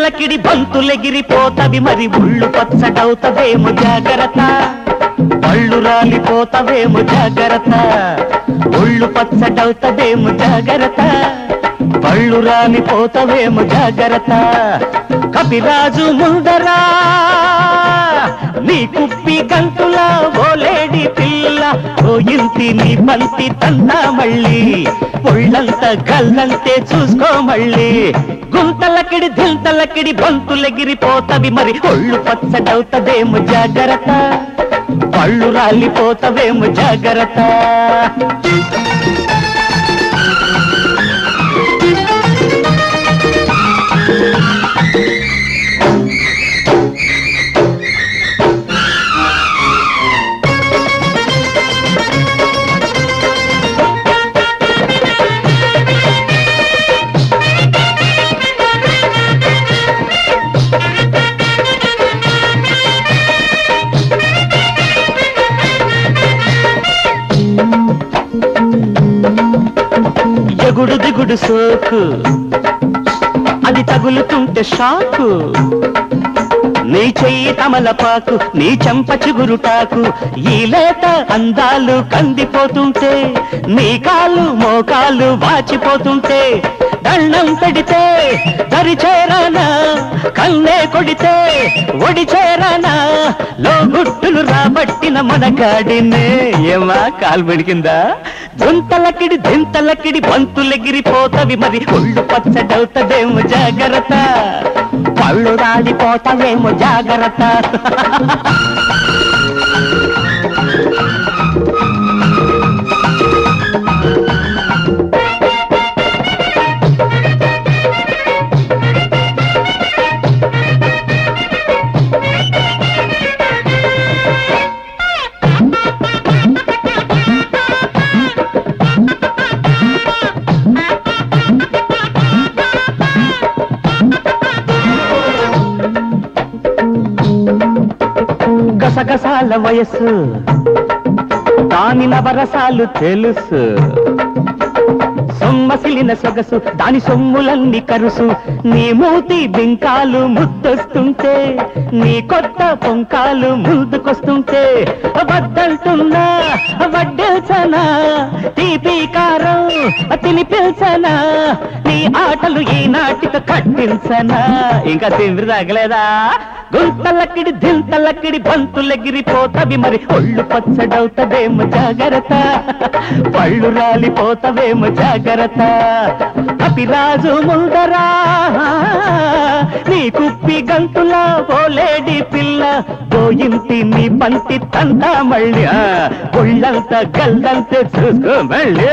గింతలకిడి బంతులెగిరిపోతవి మరి ఉళ్ళు పచ్చడవుతవేమో జాగ్రత్త పళ్ళు రాలిపోతవేమో జాగ్రత్త ఒళ్ళు పచ్చడవుతవేమో జాగ్రత్త పళ్ళు రాలిపోతవేమో జాగ్రత్త కపిరాజు ముందరా నీ కుప్పి గంతులా ఓలేడి పిల్ల ఓ ఇంటి నీ బంతి తందా మళ్ళీ ఒళ్ళంత గల్లంతే చూసుకో మళ్ళీ గుంతలకిడి దింతలకిడి బంతులెగిరిపోతవి మరి ఒళ్ళు పచ్చడవుతదేమో జాగ్రత్త పళ్ళు రాలిపోతవేమో జాగ్రత్త ఎగుడు దిగుడు సోకు అది తగులుతుంటే షాకు నీ చెయ్యి తమలపాకు నీ చెంప చిగురుటాకు ఈ లేత అందాలు కందిపోతుంటే నీ కాలు మోకాలు వాచిపోతుంటే దండం పెడితే దరి చేరానా కన్నే కొడితే ఒడి చేరానా లోగుట్టులు రాబట్టిన మనగాడినే ఏమా కాలు బెడికిందా గుంతలకిడి దింతలకిడి బంతులెగిరిపోతవి మరి ఒళ్ళు పచ్చడవుతదేమో జాగ్రత్త పళ్ళు రాలిపోతవేమో జాగ్రత్త గసగసాల వయస్సు దాని నవరసాలు తెలుసు సొమ్మసిలిన సొగసు దాని సొమ్ములన్నీ కరుసు నీ మూతి బింకాలు ముద్దొస్తుంటే నీ కొత్త పొంకాలు ముందుకొస్తుంటే వద్దంటున్నా వడ్డెల్చనా తీపి కారం తినిపించనా నీ ఆటలు ఈ నాటితో కట్టించనా ఇంకా తిండి తగలేదా గుంతలకిడి దింతలకిడి బంతులెగిరిపోతవి మరి ఒళ్ళు పచ్చడవుతదేమో జాగ్రత్త పళ్ళు రాలిపోతవేమో జాగ్రత్త కపిరాజు ముందరా నీ కుప్పి గంతులా ఓలేడి పిల్ల ఓ ఇంటి నీ బంతి తందా మళ్ళీ ఒళ్ళంత గల్లంతే చూసుకో మళ్ళీ